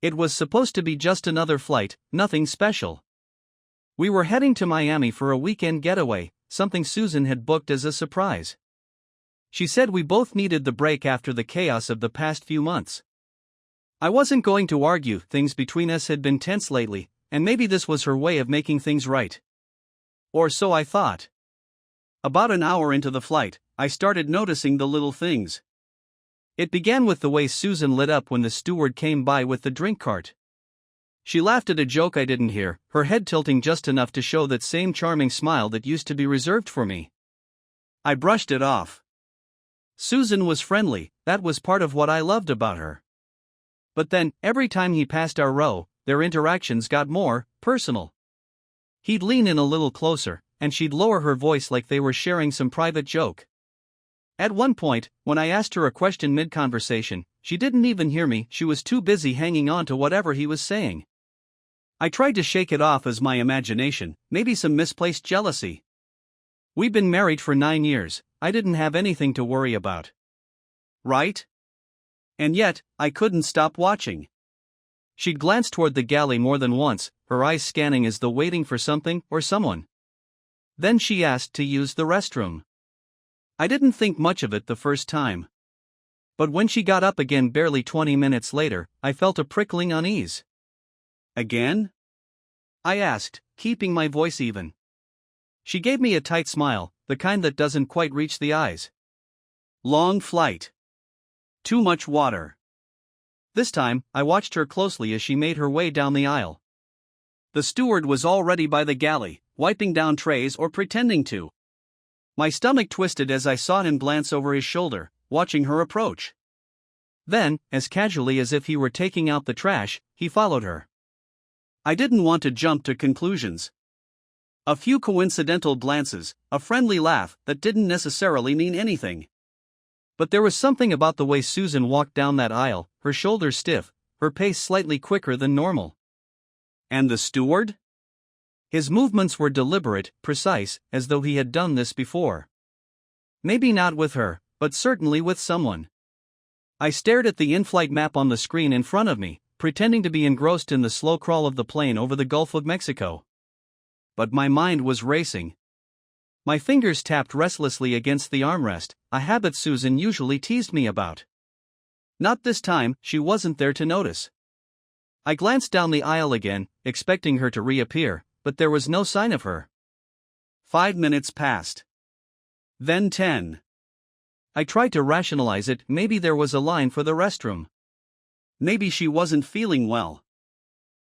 It was supposed to be just another flight, nothing special. We were heading to Miami for a weekend getaway, something Susan had booked as a surprise. She said we both needed the break after the chaos of the past few months. I wasn't going to argue, things between us had been tense lately, and maybe this was her way of making things right. Or so I thought. About an hour into the flight, I started noticing the little things. It began with the way Susan lit up when the steward came by with the drink cart. She laughed at a joke I didn't hear, her head tilting just enough to show that same charming smile that used to be reserved for me. I brushed it off. Susan was friendly, that was part of what I loved about her. But then, every time he passed our row, their interactions got more personal. He'd lean in a little closer, and she'd lower her voice like they were sharing some private joke. At one point, when I asked her a question mid-conversation, she didn't even hear me, she was too busy hanging on to whatever he was saying. I tried to shake it off as my imagination, maybe some misplaced jealousy. We'd been married for 9 years, I didn't have anything to worry about. Right? And yet, I couldn't stop watching. She'd glance toward the galley more than once, her eyes scanning as though waiting for something or someone. Then she asked to use the restroom. I didn't think much of it the first time. But when she got up again barely 20 minutes later, I felt a prickling unease. Again? I asked, keeping my voice even. She gave me a tight smile, the kind that doesn't quite reach the eyes. Long flight. Too much water. This time, I watched her closely as she made her way down the aisle. The steward was already by the galley, wiping down trays or pretending to. My stomach twisted as I saw him glance over his shoulder, watching her approach. Then, as casually as if he were taking out the trash, he followed her. I didn't want to jump to conclusions. A few coincidental glances, a friendly laugh that didn't necessarily mean anything. But there was something about the way Susan walked down that aisle, her shoulders stiff, her pace slightly quicker than normal. And the steward? His movements were deliberate, precise, as though he had done this before. Maybe not with her, but certainly with someone. I stared at the in-flight map on the screen in front of me, pretending to be engrossed in the slow crawl of the plane over the Gulf of Mexico. But my mind was racing. My fingers tapped restlessly against the armrest, a habit Susan usually teased me about. Not this time, she wasn't there to notice. I glanced down the aisle again, expecting her to reappear, but there was no sign of her. 5 minutes passed. Then 10. I tried to rationalize it, maybe there was a line for the restroom. Maybe she wasn't feeling well.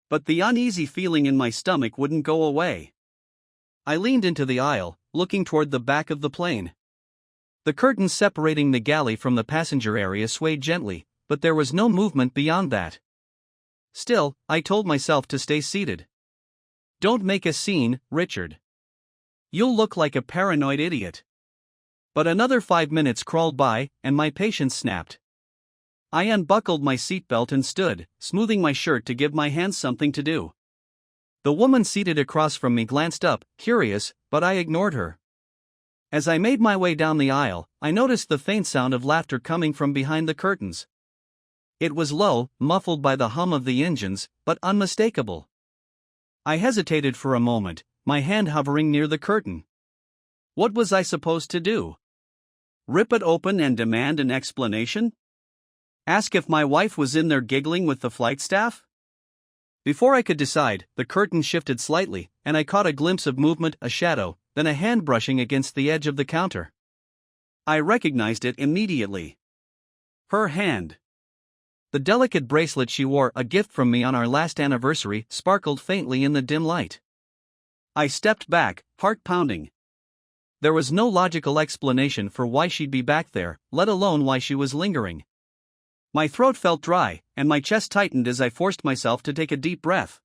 But the uneasy feeling in my stomach wouldn't go away. I leaned into the aisle, looking toward the back of the plane. The curtains separating the galley from the passenger area swayed gently, but there was no movement beyond that. Still, I told myself to stay seated. Don't make a scene, Richard. You'll look like a paranoid idiot. But another 5 minutes crawled by, and my patience snapped. I unbuckled my seatbelt and stood, smoothing my shirt to give my hands something to do. The woman seated across from me glanced up, curious, but I ignored her. As I made my way down the aisle, I noticed the faint sound of laughter coming from behind the curtains. It was low, muffled by the hum of the engines, but unmistakable. I hesitated for a moment, my hand hovering near the curtain. What was I supposed to do? Rip it open and demand an explanation? Ask if my wife was in there giggling with the flight staff? Before I could decide, the curtain shifted slightly, and I caught a glimpse of movement, a shadow, then a hand brushing against the edge of the counter. I recognized it immediately. Her hand. The delicate bracelet she wore, a gift from me on our last anniversary, sparkled faintly in the dim light. I stepped back, heart pounding. There was no logical explanation for why she'd be back there, let alone why she was lingering. My throat felt dry, and my chest tightened as I forced myself to take a deep breath.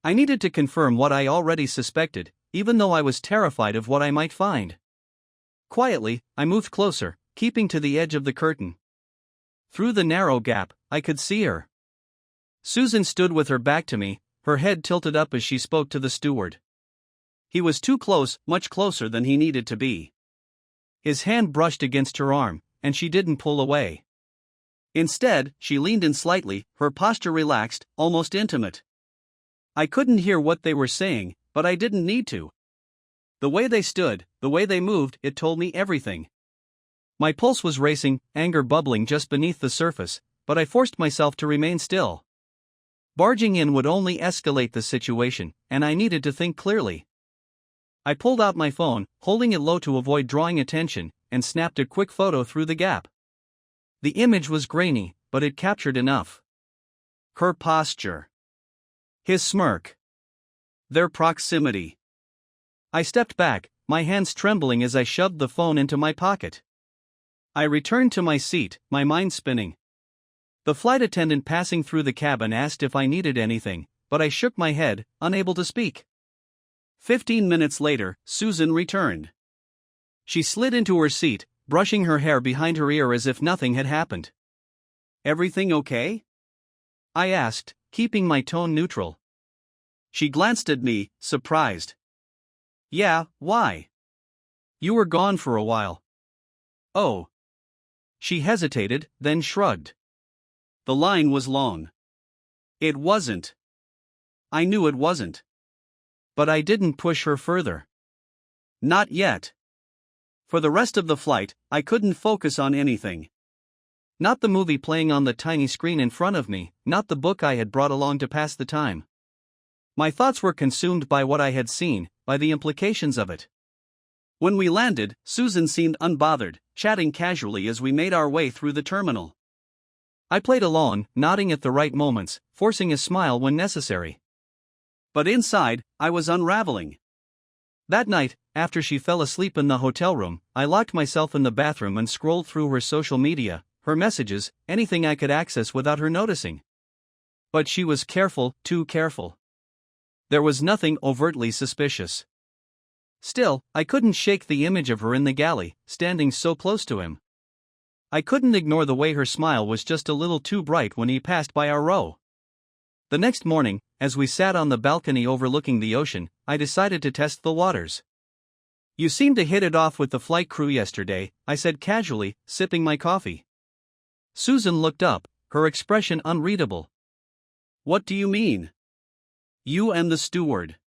I needed to confirm what I already suspected, even though I was terrified of what I might find. Quietly, I moved closer, keeping to the edge of the curtain. Through the narrow gap, I could see her. Susan stood with her back to me, her head tilted up as she spoke to the steward. He was too close, much closer than he needed to be. His hand brushed against her arm, and she didn't pull away. Instead, she leaned in slightly, her posture relaxed, almost intimate. I couldn't hear what they were saying, but I didn't need to. The way they stood, the way they moved, it told me everything. My pulse was racing, anger bubbling just beneath the surface, but I forced myself to remain still. Barging in would only escalate the situation, and I needed to think clearly. I pulled out my phone, holding it low to avoid drawing attention, and snapped a quick photo through the gap. The image was grainy, but it captured enough. Her posture. His smirk. Their proximity. I stepped back, my hands trembling as I shoved the phone into my pocket. I returned to my seat, my mind spinning. The flight attendant passing through the cabin asked if I needed anything, but I shook my head, unable to speak. 15 minutes later, Susan returned. She slid into her seat, brushing her hair behind her ear as if nothing had happened. "Everything okay?" I asked, keeping my tone neutral. She glanced at me, surprised. "Yeah, why? You were gone for a while." "Oh." She hesitated, then shrugged. The line was long. It wasn't. I knew it wasn't. But I didn't push her further. Not yet. For the rest of the flight, I couldn't focus on anything. Not the movie playing on the tiny screen in front of me, not the book I had brought along to pass the time. My thoughts were consumed by what I had seen, by the implications of it. When we landed, Susan seemed unbothered, chatting casually as we made our way through the terminal. I played along, nodding at the right moments, forcing a smile when necessary. But inside, I was unraveling. That night, after she fell asleep in the hotel room, I locked myself in the bathroom and scrolled through her social media, her messages, anything I could access without her noticing. But she was careful, too careful. There was nothing overtly suspicious. Still, I couldn't shake the image of her in the galley, standing so close to him. I couldn't ignore the way her smile was just a little too bright when he passed by our row. The next morning, as we sat on the balcony overlooking the ocean, I decided to test the waters. "You seemed to hit it off with the flight crew yesterday," I said casually, sipping my coffee. Susan looked up, her expression unreadable. "What do you mean?" "You and the steward.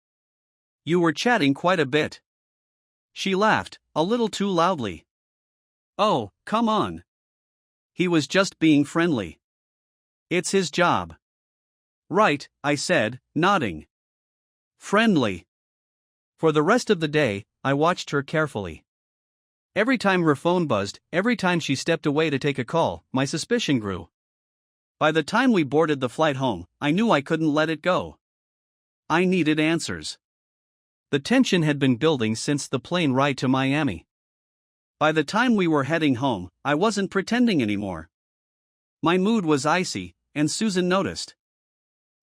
You were chatting quite a bit." She laughed, a little too loudly. "Oh, come on. He was just being friendly. It's his job." "Right," I said, nodding. "Friendly." For the rest of the day, I watched her carefully. Every time her phone buzzed, every time she stepped away to take a call, my suspicion grew. By the time we boarded the flight home, I knew I couldn't let it go. I needed answers. The tension had been building since the plane ride to Miami. By the time we were heading home, I wasn't pretending anymore. My mood was icy, and Susan noticed.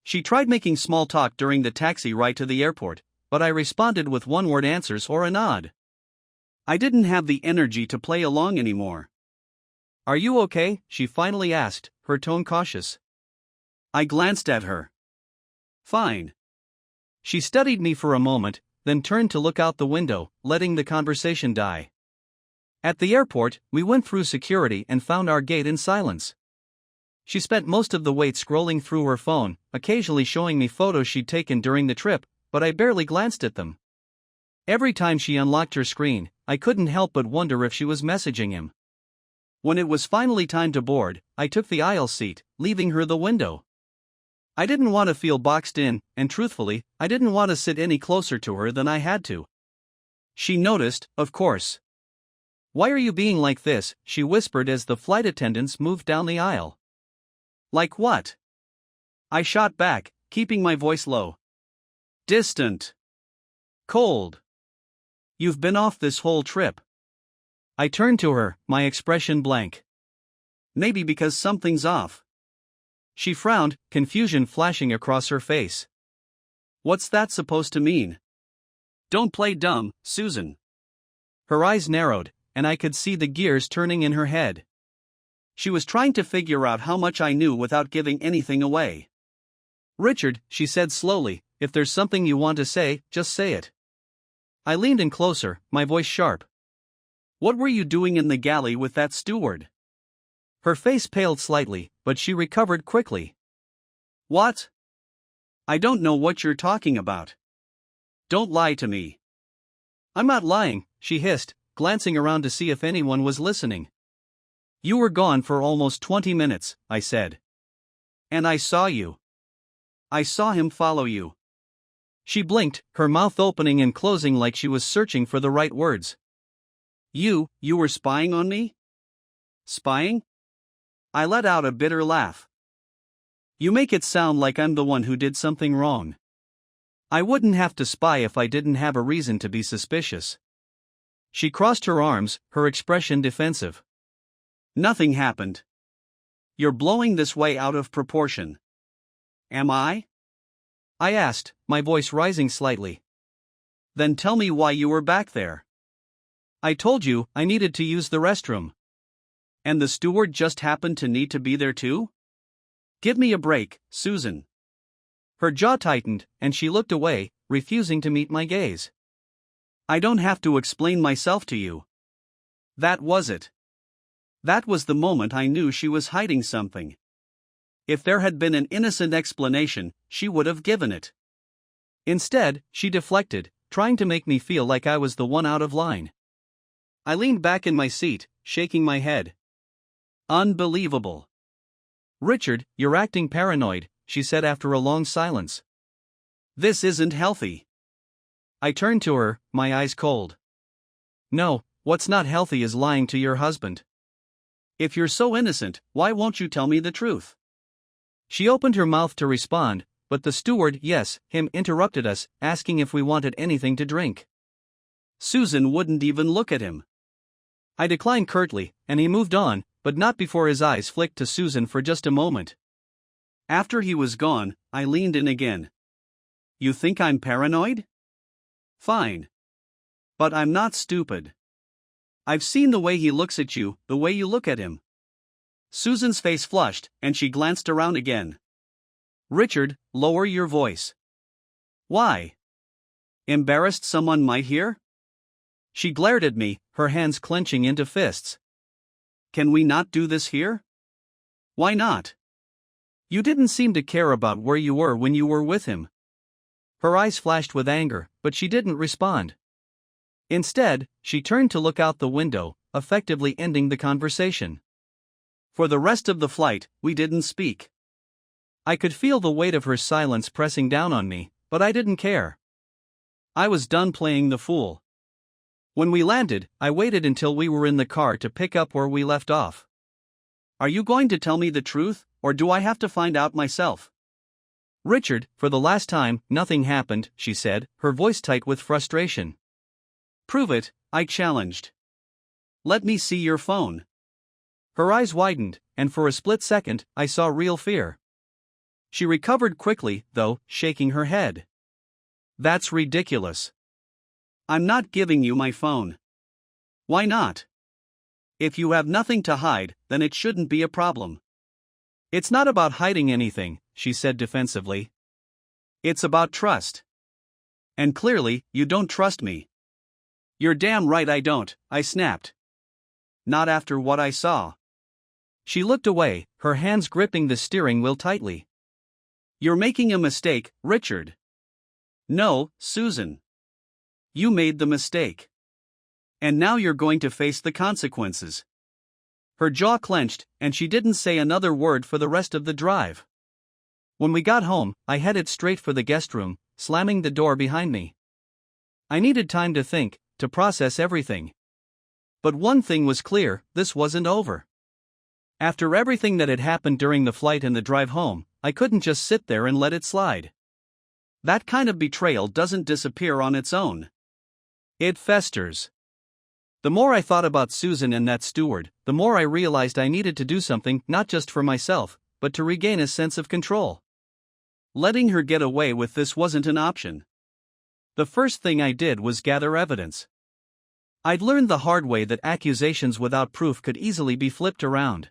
She tried making small talk during the taxi ride to the airport, but I responded with one-word answers or a nod. I didn't have the energy to play along anymore. "Are you okay?" she finally asked, her tone cautious. I glanced at her. "Fine." She studied me for a moment, then turned to look out the window, letting the conversation die. At the airport, we went through security and found our gate in silence. She spent most of the wait scrolling through her phone, occasionally showing me photos she'd taken during the trip, but I barely glanced at them. Every time she unlocked her screen, I couldn't help but wonder if she was messaging him. When it was finally time to board, I took the aisle seat, leaving her the window. I didn't want to feel boxed in, and truthfully, I didn't want to sit any closer to her than I had to. She noticed, of course. "Why are you being like this?" she whispered as the flight attendants moved down the aisle. "Like what?" I shot back, keeping my voice low. "Distant. Cold. You've been off this whole trip." I turned to her, my expression blank. "Maybe because something's off." She frowned, confusion flashing across her face. "What's that supposed to mean?" "Don't play dumb, Susan." Her eyes narrowed, and I could see the gears turning in her head. She was trying to figure out how much I knew without giving anything away. "Richard," she said slowly, "if there's something you want to say, just say it." I leaned in closer, my voice sharp. "What were you doing in the galley with that steward?" Her face paled slightly, but she recovered quickly. What? I don't know what you're talking about. Don't lie to me. I'm not lying, she hissed, glancing around to see if anyone was listening. You were gone for almost 20 minutes, I said. And I saw you. I saw him follow you. She blinked, her mouth opening and closing like she was searching for the right words. You were spying on me? Spying? I let out a bitter laugh. You make it sound like I'm the one who did something wrong. I wouldn't have to spy if I didn't have a reason to be suspicious. She crossed her arms, her expression defensive. Nothing happened. You're blowing this way out of proportion. Am I? I asked, my voice rising slightly. Then tell me why you were back there. I told you I needed to use the restroom. And the steward just happened to need to be there too? Give me a break, Susan. Her jaw tightened, and she looked away, refusing to meet my gaze. I don't have to explain myself to you. That was it. That was the moment I knew she was hiding something. If there had been an innocent explanation, she would have given it. Instead, she deflected, trying to make me feel like I was the one out of line. I leaned back in my seat, shaking my head. Unbelievable. Richard, you're acting paranoid, she said after a long silence. This isn't healthy. I turned to her, my eyes cold. No, what's not healthy is lying to your husband. If you're so innocent, why won't you tell me the truth? She opened her mouth to respond, but the steward, yes, him, interrupted us, asking if we wanted anything to drink. Susan wouldn't even look at him. I declined curtly, and he moved on, but not before his eyes flicked to Susan for just a moment. After he was gone, I leaned in again. You think I'm paranoid? Fine. But I'm not stupid. I've seen the way he looks at you, the way you look at him. Susan's face flushed, and she glanced around again. Richard, lower your voice. Why? Embarrassed someone might hear? She glared at me, her hands clenching into fists. Can we not do this here? Why not? You didn't seem to care about where you were when you were with him. Her eyes flashed with anger, but she didn't respond. Instead, she turned to look out the window, effectively ending the conversation. For the rest of the flight, we didn't speak. I could feel the weight of her silence pressing down on me, but I didn't care. I was done playing the fool. When we landed, I waited until we were in the car to pick up where we left off. Are you going to tell me the truth, or do I have to find out myself? Richard, for the last time, nothing happened, she said, her voice tight with frustration. Prove it, I challenged. Let me see your phone. Her eyes widened, and for a split second, I saw real fear. She recovered quickly, though, shaking her head. That's ridiculous. I'm not giving you my phone. Why not? If you have nothing to hide, then it shouldn't be a problem. It's not about hiding anything, she said defensively. It's about trust. And clearly, you don't trust me. You're damn right I don't, I snapped. Not after what I saw. She looked away, her hands gripping the steering wheel tightly. You're making a mistake, Richard. No, Susan. You made the mistake. And now you're going to face the consequences. Her jaw clenched, and she didn't say another word for the rest of the drive. When we got home, I headed straight for the guest room, slamming the door behind me. I needed time to think, to process everything. But one thing was clear, this wasn't over. After everything that had happened during the flight and the drive home, I couldn't just sit there and let it slide. That kind of betrayal doesn't disappear on its own. It festers. The more I thought about Susan and that steward, the more I realized I needed to do something not just for myself, but to regain a sense of control. Letting her get away with this wasn't an option. The first thing I did was gather evidence. I'd learned the hard way that accusations without proof could easily be flipped around.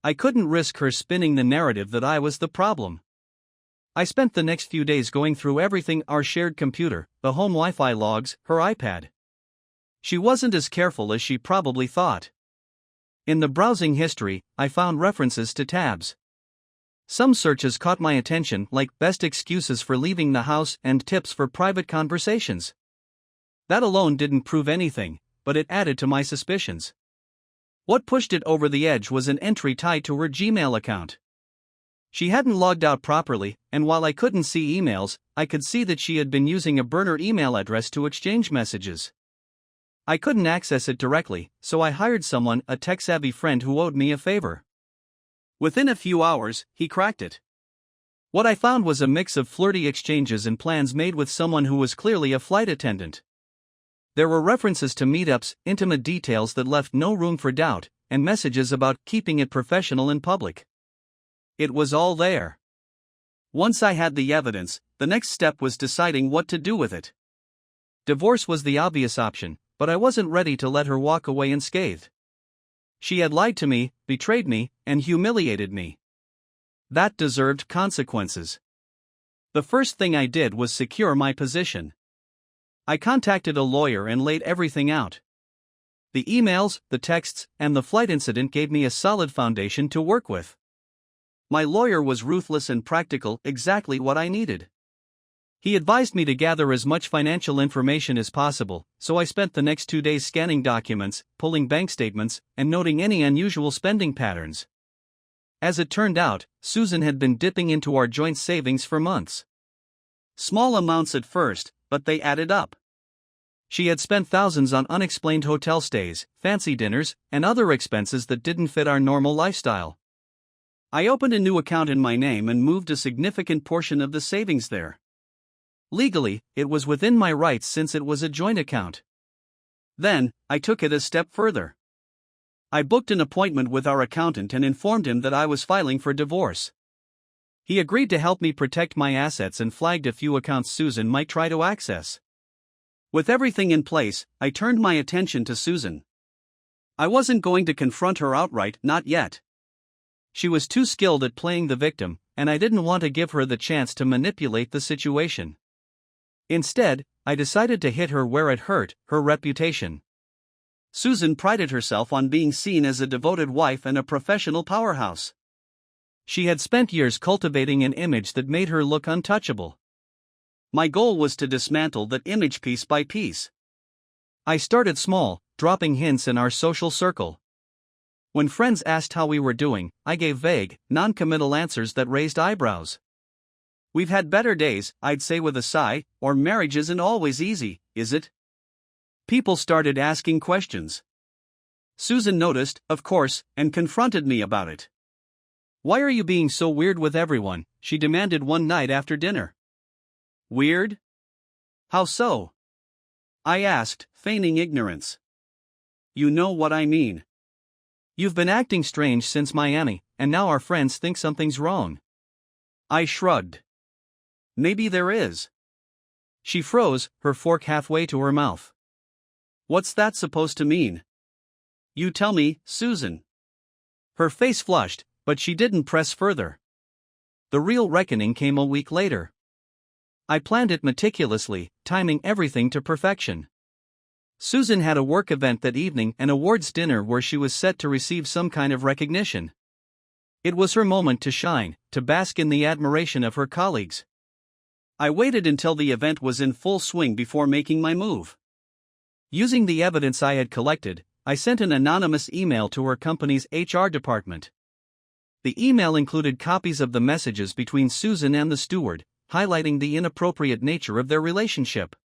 I couldn't risk her spinning the narrative that I was the problem. I spent the next few days going through everything: our shared computer, the home Wi-Fi logs, her iPad. She wasn't as careful as she probably thought. In the browsing history, I found references to tabs. Some searches caught my attention, like best excuses for leaving the house and tips for private conversations. That alone didn't prove anything, but it added to my suspicions. What pushed it over the edge was an entry tied to her Gmail account. She hadn't logged out properly, and while I couldn't see emails, I could see that she had been using a burner email address to exchange messages. I couldn't access it directly, so I hired someone, a tech-savvy friend who owed me a favor. Within a few hours, he cracked it. What I found was a mix of flirty exchanges and plans made with someone who was clearly a flight attendant. There were references to meetups, intimate details that left no room for doubt, and messages about keeping it professional in public. It was all there. Once I had the evidence, the next step was deciding what to do with it. Divorce was the obvious option, but I wasn't ready to let her walk away unscathed. She had lied to me, betrayed me, and humiliated me. That deserved consequences. The first thing I did was secure my position. I contacted a lawyer and laid everything out. The emails, the texts, and the flight incident gave me a solid foundation to work with. My lawyer was ruthless and practical, exactly what I needed. He advised me to gather as much financial information as possible, so I spent the next 2 days scanning documents, pulling bank statements, and noting any unusual spending patterns. As it turned out, Susan had been dipping into our joint savings for months. Small amounts at first, but they added up. She had spent thousands on unexplained hotel stays, fancy dinners, and other expenses that didn't fit our normal lifestyle. I opened a new account in my name and moved a significant portion of the savings there. Legally, it was within my rights since it was a joint account. Then, I took it a step further. I booked an appointment with our accountant and informed him that I was filing for divorce. He agreed to help me protect my assets and flagged a few accounts Susan might try to access. With everything in place, I turned my attention to Susan. I wasn't going to confront her outright, not yet. She was too skilled at playing the victim, and I didn't want to give her the chance to manipulate the situation. Instead, I decided to hit her where it hurt, her reputation. Susan prided herself on being seen as a devoted wife and a professional powerhouse. She had spent years cultivating an image that made her look untouchable. My goal was to dismantle that image piece by piece. I started small, dropping hints in our social circle. When friends asked how we were doing, I gave vague, non-committal answers that raised eyebrows. "We've had better days," I'd say with a sigh, or "marriage isn't always easy, is it?" People started asking questions. Susan noticed, of course, and confronted me about it. "Why are you being so weird with everyone?" she demanded one night after dinner. "Weird? How so?" I asked, feigning ignorance. "You know what I mean. You've been acting strange since Miami, and now our friends think something's wrong." I shrugged. "Maybe there is." She froze, her fork halfway to her mouth. "What's that supposed to mean?" "You tell me, Susan." Her face flushed, but she didn't press further. The real reckoning came a week later. I planned it meticulously, timing everything to perfection. Susan had a work event that evening, an awards dinner where she was set to receive some kind of recognition. It was her moment to shine, to bask in the admiration of her colleagues. I waited until the event was in full swing before making my move. Using the evidence I had collected, I sent an anonymous email to her company's HR department. The email included copies of the messages between Susan and the steward, highlighting the inappropriate nature of their relationship.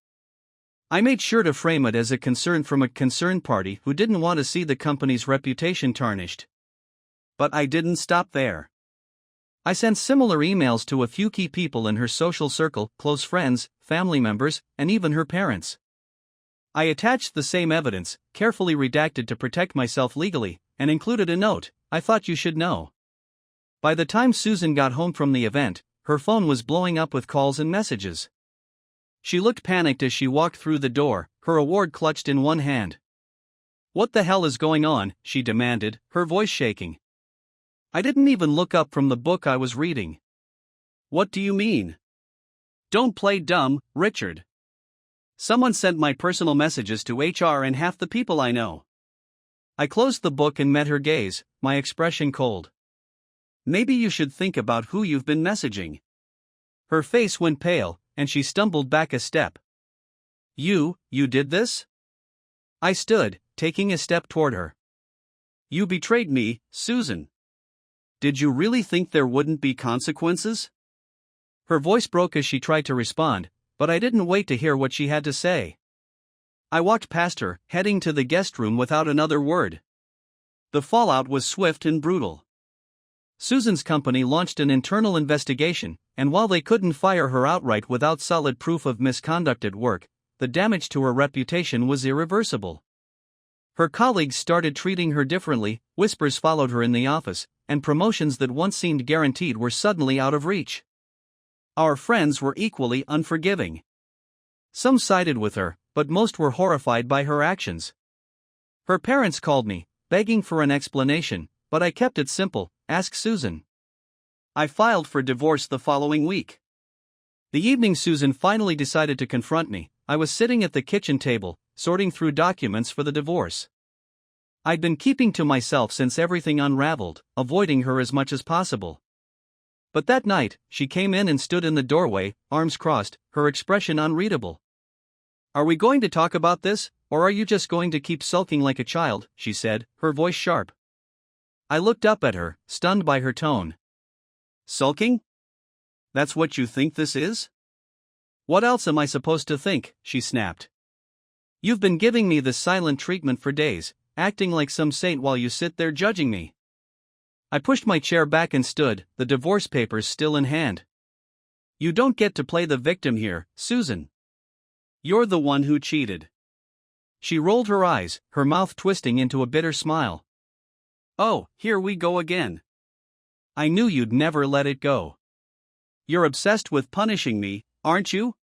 I made sure to frame it as a concern from a concerned party who didn't want to see the company's reputation tarnished. But I didn't stop there. I sent similar emails to a few key people in her social circle, close friends, family members, and even her parents. I attached the same evidence, carefully redacted to protect myself legally, and included a note, "I thought you should know." By the time Susan got home from the event, her phone was blowing up with calls and messages. She looked panicked as she walked through the door, her award clutched in one hand. "What the hell is going on?" she demanded, her voice shaking. I didn't even look up from the book I was reading. "What do you mean?" "Don't play dumb, Richard. Someone sent my personal messages to HR and half the people I know." I closed the book and met her gaze, my expression cold. Maybe you should think about who you've been messaging. Her face went pale, and she stumbled back a step. You did this? I stood, taking a step toward her. You betrayed me, Susan. Did you really think there wouldn't be consequences? Her voice broke as she tried to respond, but I didn't wait to hear what she had to say. I walked past her, heading to the guest room without another word. The fallout was swift and brutal. Susan's company launched an internal investigation, and while they couldn't fire her outright without solid proof of misconduct at work, the damage to her reputation was irreversible. Her colleagues started treating her differently, whispers followed her in the office, and promotions that once seemed guaranteed were suddenly out of reach. Our friends were equally unforgiving. Some sided with her, but most were horrified by her actions. Her parents called me, begging for an explanation, but I kept it simple: ask Susan. I filed for divorce the following week. The evening Susan finally decided to confront me, I was sitting at the kitchen table, sorting through documents for the divorce. I'd been keeping to myself since everything unraveled, avoiding her as much as possible. But that night, she came in and stood in the doorway, arms crossed, her expression unreadable. Are we going to talk about this, or are you just going to keep sulking like a child? She said, her voice sharp. I looked up at her, stunned by her tone. Sulking? That's what you think this is? What else am I supposed to think? She snapped. You've been giving me this silent treatment for days, acting like some saint while you sit there judging me. I pushed my chair back and stood, the divorce papers still in hand. You don't get to play the victim here, Susan. You're the one who cheated. She rolled her eyes, her mouth twisting into a bitter smile. Oh, here we go again. I knew you'd never let it go. You're obsessed with punishing me, aren't you?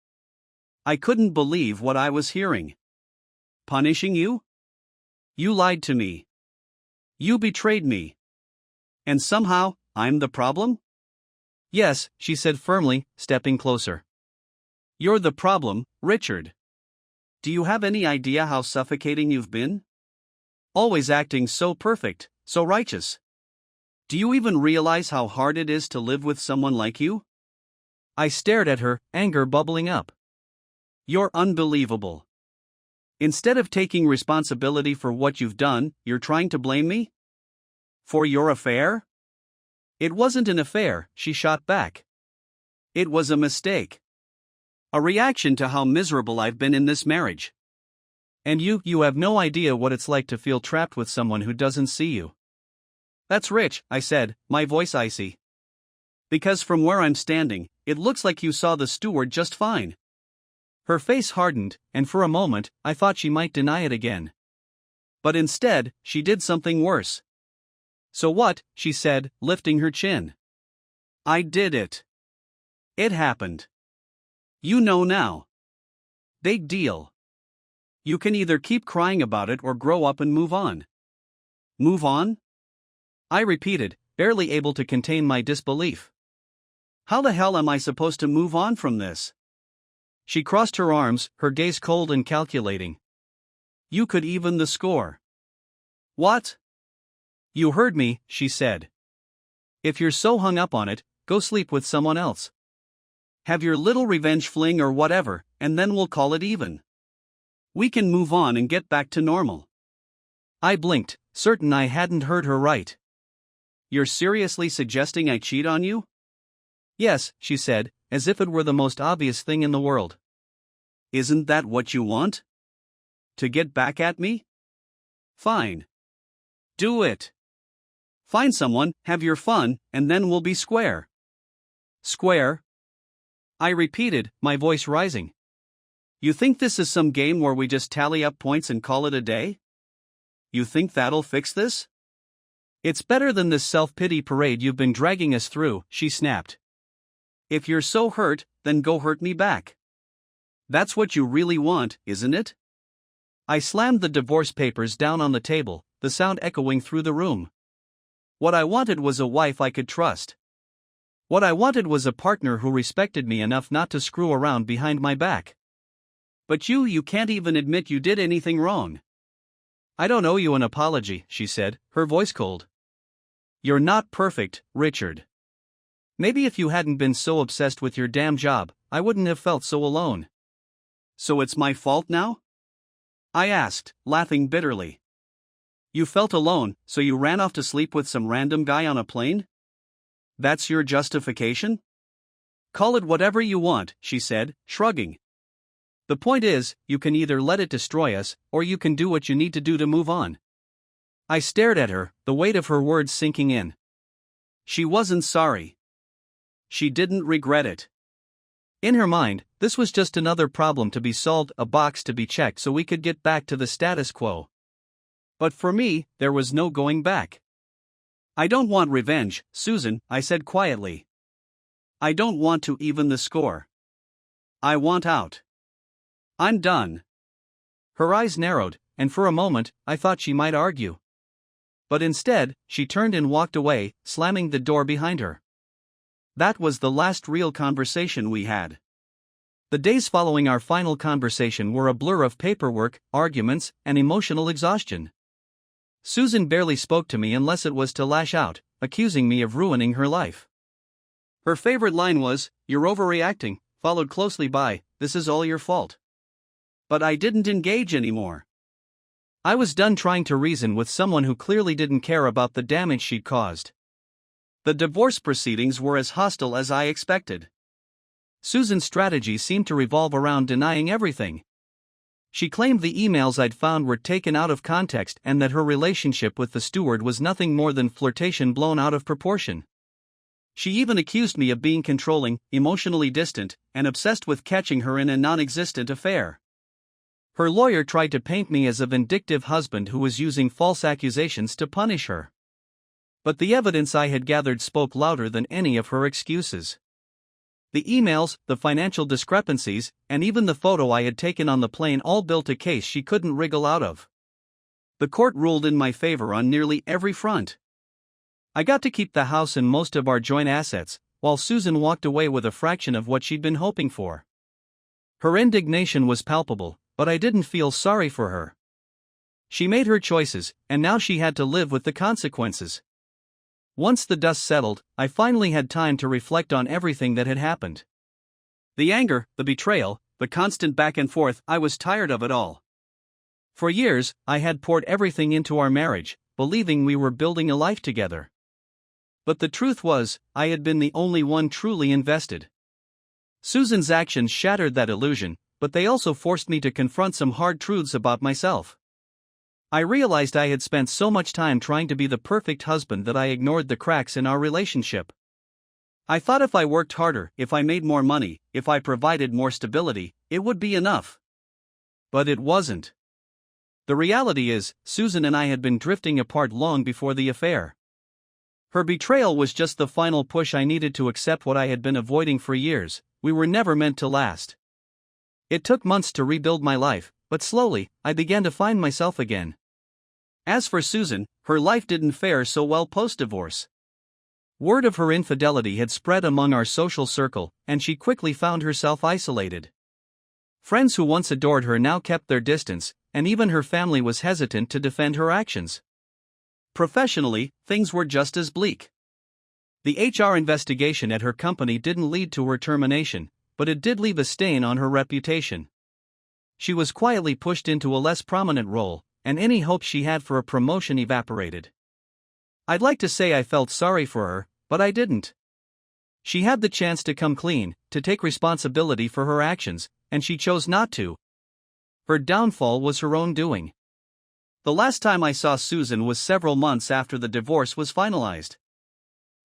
I couldn't believe what I was hearing. Punishing you? You lied to me. You betrayed me. And somehow, I'm the problem? Yes, she said firmly, stepping closer. You're the problem, Richard. Do you have any idea how suffocating you've been? Always acting so perfect, so righteous. Do you even realize how hard it is to live with someone like you? I stared at her, anger bubbling up. You're unbelievable. Instead of taking responsibility for what you've done, you're trying to blame me? For your affair? It wasn't an affair, she shot back. It was a mistake. A reaction to how miserable I've been in this marriage. And you have no idea what it's like to feel trapped with someone who doesn't see you. That's rich, I said, my voice icy. Because from where I'm standing, it looks like you saw the steward just fine. Her face hardened, and for a moment, I thought she might deny it again. But instead, she did something worse. So what? She said, lifting her chin. I did it. It happened. You know now. Big deal. You can either keep crying about it or grow up and move on. Move on? I repeated, barely able to contain my disbelief. How the hell am I supposed to move on from this? She crossed her arms, her gaze cold and calculating. You could even the score. What? You heard me, she said. If you're so hung up on it, go sleep with someone else. Have your little revenge fling or whatever, and then we'll call it even. We can move on and get back to normal. I blinked, certain I hadn't heard her right. You're seriously suggesting I cheat on you? Yes, she said, as if it were the most obvious thing in the world. Isn't that what you want? To get back at me? Fine. Do it. Find someone, have your fun, and then we'll be square. Square? I repeated, my voice rising. You think this is some game where we just tally up points and call it a day? You think that'll fix this? It's better than this self-pity parade you've been dragging us through, she snapped. If you're so hurt, then go hurt me back. That's what you really want, isn't it? I slammed the divorce papers down on the table, the sound echoing through the room. What I wanted was a wife I could trust. What I wanted was a partner who respected me enough not to screw around behind my back. But you can't even admit you did anything wrong. I don't owe you an apology, she said, her voice cold. You're not perfect, Richard. Maybe if you hadn't been so obsessed with your damn job, I wouldn't have felt so alone. So it's my fault now? I asked, laughing bitterly. You felt alone, so you ran off to sleep with some random guy on a plane? That's your justification? Call it whatever you want, she said, shrugging. The point is, you can either let it destroy us, or you can do what you need to do to move on. I stared at her, the weight of her words sinking in. She wasn't sorry. She didn't regret it. In her mind, this was just another problem to be solved, a box to be checked so we could get back to the status quo. But for me, there was no going back. I don't want revenge, Susan, I said quietly. I don't want to even the score. I want out. I'm done. Her eyes narrowed, and for a moment, I thought she might argue. But instead, she turned and walked away, slamming the door behind her. That was the last real conversation we had. The days following our final conversation were a blur of paperwork, arguments, and emotional exhaustion. Susan barely spoke to me unless it was to lash out, accusing me of ruining her life. Her favorite line was, "You're overreacting," followed closely by, "This is all your fault." But I didn't engage anymore. I was done trying to reason with someone who clearly didn't care about the damage she'd caused. The divorce proceedings were as hostile as I expected. Susan's strategy seemed to revolve around denying everything. She claimed the emails I'd found were taken out of context and that her relationship with the steward was nothing more than flirtation blown out of proportion. She even accused me of being controlling, emotionally distant, and obsessed with catching her in a non-existent affair. Her lawyer tried to paint me as a vindictive husband who was using false accusations to punish her. But the evidence I had gathered spoke louder than any of her excuses. The emails, the financial discrepancies, and even the photo I had taken on the plane all built a case she couldn't wriggle out of. The court ruled in my favor on nearly every front. I got to keep the house and most of our joint assets, while Susan walked away with a fraction of what she'd been hoping for. Her indignation was palpable, but I didn't feel sorry for her. She made her choices, and now she had to live with the consequences. Once the dust settled, I finally had time to reflect on everything that had happened. The anger, the betrayal, the constant back and forth, I was tired of it all. For years, I had poured everything into our marriage, believing we were building a life together. But the truth was, I had been the only one truly invested. Susan's actions shattered that illusion, but they also forced me to confront some hard truths about myself. I realized I had spent so much time trying to be the perfect husband that I ignored the cracks in our relationship. I thought if I worked harder, if I made more money, if I provided more stability, it would be enough. But it wasn't. The reality is, Susan and I had been drifting apart long before the affair. Her betrayal was just the final push I needed to accept what I had been avoiding for years: we were never meant to last. It took months to rebuild my life, but slowly, I began to find myself again. As for Susan, her life didn't fare so well post-divorce. Word of her infidelity had spread among our social circle, and she quickly found herself isolated. Friends who once adored her now kept their distance, and even her family was hesitant to defend her actions. Professionally, things were just as bleak. The HR investigation at her company didn't lead to her termination, but it did leave a stain on her reputation. She was quietly pushed into a less prominent role, and any hope she had for a promotion evaporated. I'd like to say I felt sorry for her, but I didn't. She had the chance to come clean, to take responsibility for her actions, and she chose not to. Her downfall was her own doing. The last time I saw Susan was several months after the divorce was finalized.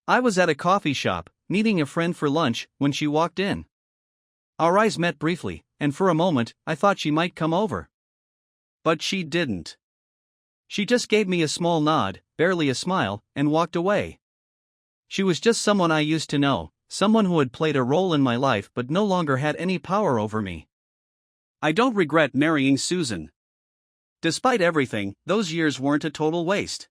I was at a coffee shop, meeting a friend for lunch, when she walked in. Our eyes met briefly, and for a moment, I thought she might come over. But she didn't. She just gave me a small nod, barely a smile, and walked away. She was just someone I used to know, someone who had played a role in my life but no longer had any power over me. I don't regret marrying Susan. Despite everything, those years weren't a total waste.